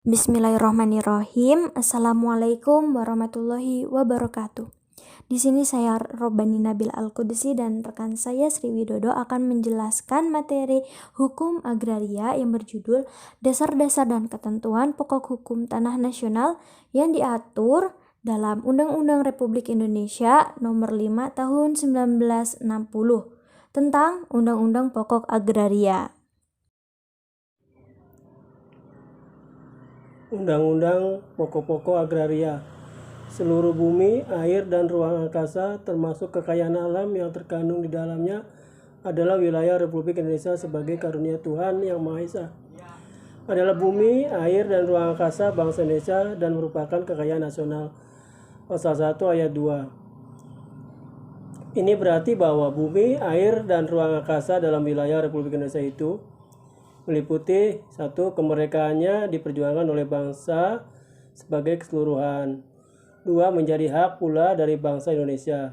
Bismillahirrahmanirrahim. Assalamualaikum warahmatullahi wabarakatuh. Di sini saya Robani Nabil Al-Qudsi dan rekan saya Sri Widodo akan menjelaskan materi hukum agraria yang berjudul Dasar-dasar dan ketentuan pokok hukum tanah nasional yang diatur dalam Undang-Undang Republik Indonesia Nomor 5 Tahun 1960 tentang Undang-Undang Pokok Agraria. Undang-Undang Pokok-pokok Agraria. Seluruh bumi, air, dan ruang angkasa termasuk kekayaan alam yang terkandung di dalamnya adalah wilayah Republik Indonesia sebagai karunia Tuhan Yang Maha Esa. Adalah bumi, air, dan ruang angkasa bangsa Indonesia dan merupakan kekayaan nasional. Pasal 1 ayat 2. Ini berarti bahwa bumi, air, dan ruang angkasa dalam wilayah Republik Indonesia itu meliputi 1. Kemerdekaannya diperjuangkan oleh bangsa sebagai keseluruhan. 2. Menjadi hak pula dari bangsa Indonesia.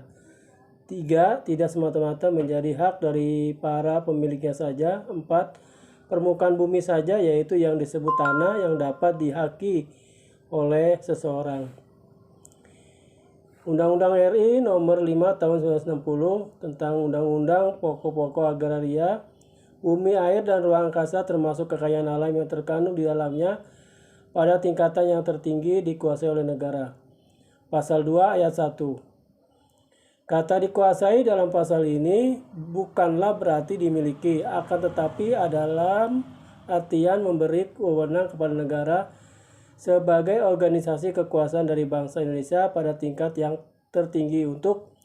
3. Tidak semata-mata menjadi hak dari para pemiliknya saja. 4. Permukaan bumi saja, yaitu yang disebut tanah yang dapat dihaki oleh seseorang. Undang-Undang RI Nomor 5 Tahun 1960 tentang Undang-Undang Pokok-pokok Agraria. Bumi, air, dan ruang angkasa termasuk kekayaan alam yang terkandung di dalamnya pada tingkatan yang tertinggi dikuasai oleh negara. Pasal 2 ayat 1. Kata dikuasai dalam pasal ini bukanlah berarti dimiliki, akan tetapi adalah artian memberi wewenang kepada negara sebagai organisasi kekuasaan dari bangsa Indonesia pada tingkat yang tertinggi untuk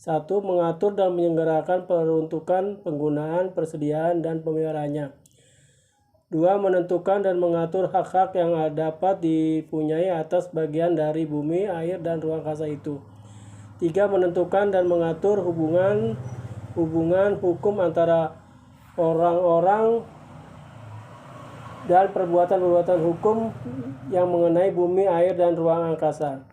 1. Mengatur dan menyelenggarakan peruntukan, penggunaan, persediaan, dan pemeliharaannya. 2. Menentukan dan mengatur hak-hak yang dapat dipunyai atas bagian dari bumi, air, dan ruang angkasa itu. 3. Menentukan dan mengatur hubungan hukum antara orang-orang dan perbuatan-perbuatan hukum yang mengenai bumi, air, dan ruang angkasa.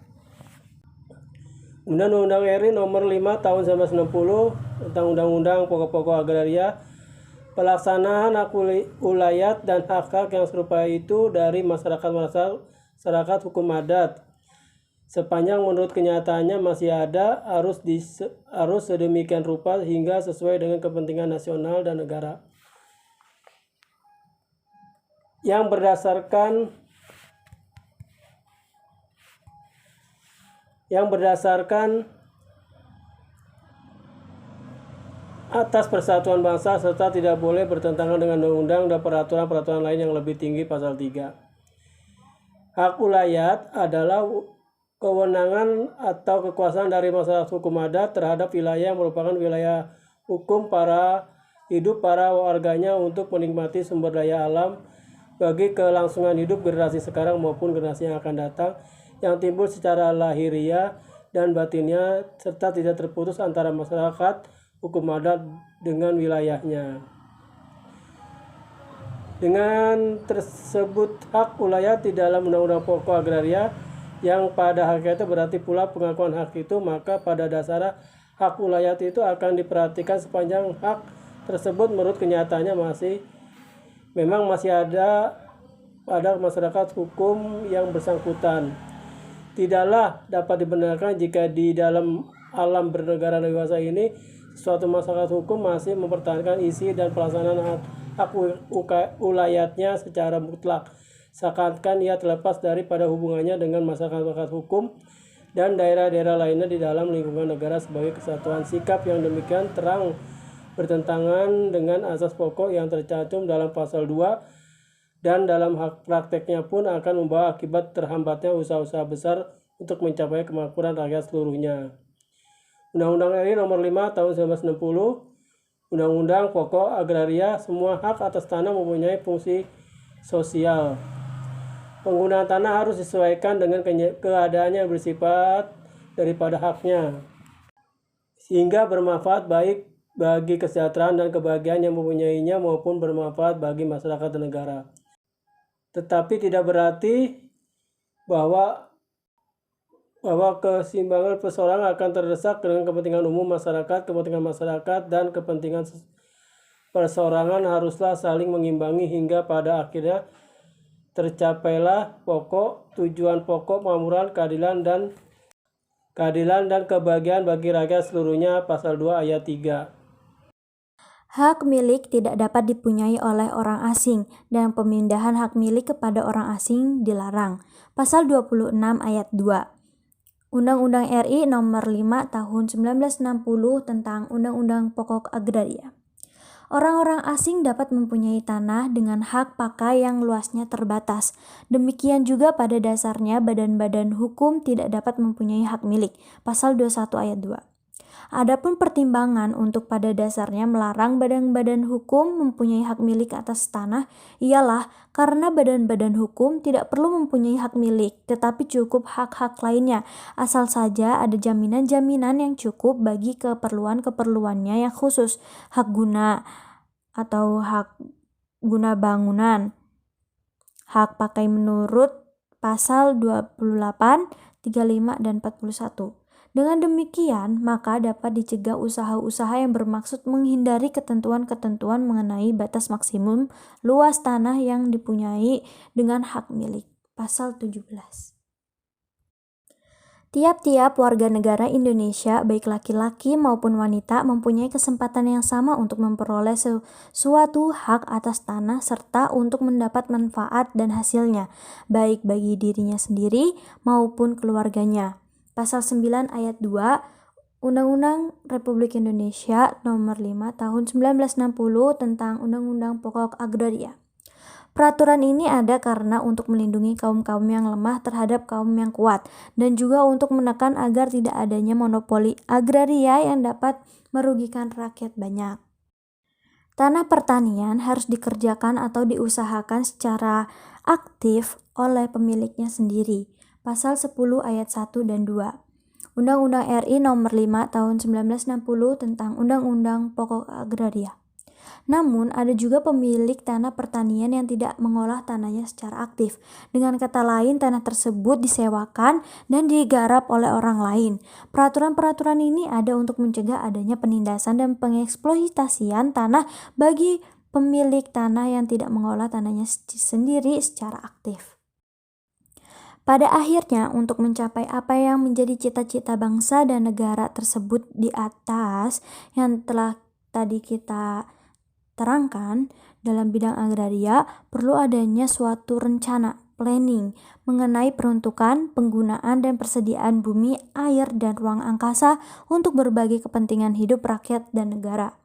Undang-Undang RI Nomor 5 Tahun 1960 tentang Undang-Undang Pokok-pokok Agraria. Pelaksanaan hak ulayat dan hak-hak yang serupa itu dari masyarakat hukum adat. Sepanjang menurut kenyataannya masih ada, harus sedemikian rupa hingga sesuai dengan kepentingan nasional dan negara. Yang berdasarkan atas persatuan bangsa serta tidak boleh bertentangan dengan undang-undang dan peraturan-peraturan lain yang lebih tinggi. Pasal 3. Hak ulayat adalah kewenangan atau kekuasaan dari masyarakat hukum adat terhadap wilayah yang merupakan wilayah hukum para warganya untuk menikmati sumber daya alam bagi kelangsungan hidup generasi sekarang maupun generasi yang akan datang, yang timbul secara lahiriah dan batinnya serta tidak terputus antara masyarakat hukum adat dengan wilayahnya. Dengan tersebut hak ulayat di dalam Undang-Undang Pokok Agraria yang pada hakikatnya berarti pula pengakuan hak itu, maka pada dasarnya hak ulayat itu akan diperhatikan sepanjang hak tersebut menurut kenyataannya memang masih ada pada masyarakat hukum yang bersangkutan. Tidaklah dapat dibenarkan jika di dalam alam bernegara dewasa ini suatu masyarakat hukum masih mempertahankan isi dan pelaksanaan hak ulayatnya secara mutlak, seakan-akan ia terlepas daripada hubungannya dengan masyarakat hukum dan daerah-daerah lainnya di dalam lingkungan negara sebagai kesatuan. Sikap yang demikian terang bertentangan dengan asas pokok yang tercantum dalam pasal 2 dan dalam hak prakteknya pun akan membawa akibat terhambatnya usaha-usaha besar untuk mencapai kemakmuran rakyat seluruhnya. Undang-Undang RI Nomor 5 Tahun 1960, Undang-Undang Pokok Agraria. Semua hak atas tanah mempunyai fungsi sosial. Penggunaan tanah harus disesuaikan dengan keadaannya yang bersifat daripada haknya, sehingga bermanfaat baik bagi kesejahteraan dan kebahagiaan yang mempunyainya maupun bermanfaat bagi masyarakat dan negara. Tetapi tidak berarti bahwa keseimbangan perseorangan akan terdesak dengan kepentingan umum masyarakat. Kepentingan masyarakat dan kepentingan perseorangan haruslah saling mengimbangi hingga pada akhirnya tercapailah tujuan pokok pemakmuran, keadilan dan kebahagiaan bagi rakyat seluruhnya. Pasal 2 ayat 3. Hak milik tidak dapat dipunyai oleh orang asing dan pemindahan hak milik kepada orang asing dilarang. Pasal 26 ayat 2. Undang-Undang RI Nomor 5 Tahun 1960 tentang Undang-Undang Pokok Agraria. Orang-orang asing dapat mempunyai tanah dengan hak pakai yang luasnya terbatas. Demikian juga pada dasarnya badan-badan hukum tidak dapat mempunyai hak milik. Pasal 21 ayat 2. Adapun pertimbangan untuk pada dasarnya melarang badan-badan hukum mempunyai hak milik atas tanah ialah karena badan-badan hukum tidak perlu mempunyai hak milik, tetapi cukup hak-hak lainnya, asal saja ada jaminan-jaminan yang cukup bagi keperluan-keperluannya yang khusus, hak guna atau hak guna bangunan, hak pakai menurut pasal 28, 35, dan 41. Dengan demikian, maka dapat dicegah usaha-usaha yang bermaksud menghindari ketentuan-ketentuan mengenai batas maksimum luas tanah yang dipunyai dengan hak milik. Pasal 17. Tiap-tiap warga negara Indonesia, baik laki-laki maupun wanita, mempunyai kesempatan yang sama untuk memperoleh suatu hak atas tanah serta untuk mendapat manfaat dan hasilnya, baik bagi dirinya sendiri maupun keluarganya. Pasal 9 ayat 2 Undang-Undang Republik Indonesia Nomor 5 Tahun 1960 tentang Undang-Undang Pokok Agraria. Peraturan ini ada karena untuk melindungi kaum-kaum yang lemah terhadap kaum yang kuat, dan juga untuk menekan agar tidak adanya monopoli agraria yang dapat merugikan rakyat banyak. Tanah pertanian harus dikerjakan atau diusahakan secara aktif oleh pemiliknya sendiri. Pasal 10 ayat 1 dan 2. Undang-Undang RI Nomor 5 Tahun 1960 tentang Undang-Undang Pokok Agraria. Namun, ada juga pemilik tanah pertanian yang tidak mengolah tanahnya secara aktif. Dengan kata lain, tanah tersebut disewakan dan digarap oleh orang lain. Peraturan-peraturan ini ada untuk mencegah adanya penindasan dan pengeksploitasian tanah bagi pemilik tanah yang tidak mengolah tanahnya sendiri secara aktif. Pada akhirnya, untuk mencapai apa yang menjadi cita-cita bangsa dan negara tersebut di atas yang telah tadi kita terangkan dalam bidang agraria, perlu adanya suatu rencana, planning, mengenai peruntukan, penggunaan, dan persediaan bumi, air, dan ruang angkasa untuk berbagai kepentingan hidup rakyat dan negara.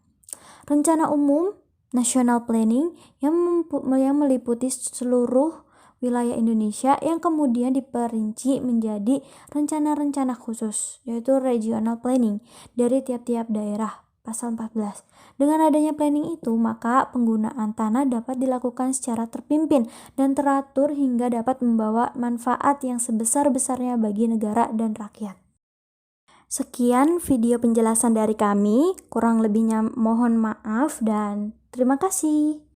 Rencana umum, national planning, yang meliputi seluruh wilayah Indonesia yang kemudian diperinci menjadi rencana-rencana khusus, yaitu regional planning dari tiap-tiap daerah. Pasal 14. Dengan adanya planning itu, maka penggunaan tanah dapat dilakukan secara terpimpin dan teratur hingga dapat membawa manfaat yang sebesar-besarnya bagi negara dan rakyat. Sekian video penjelasan dari kami, kurang lebihnya mohon maaf dan terima kasih.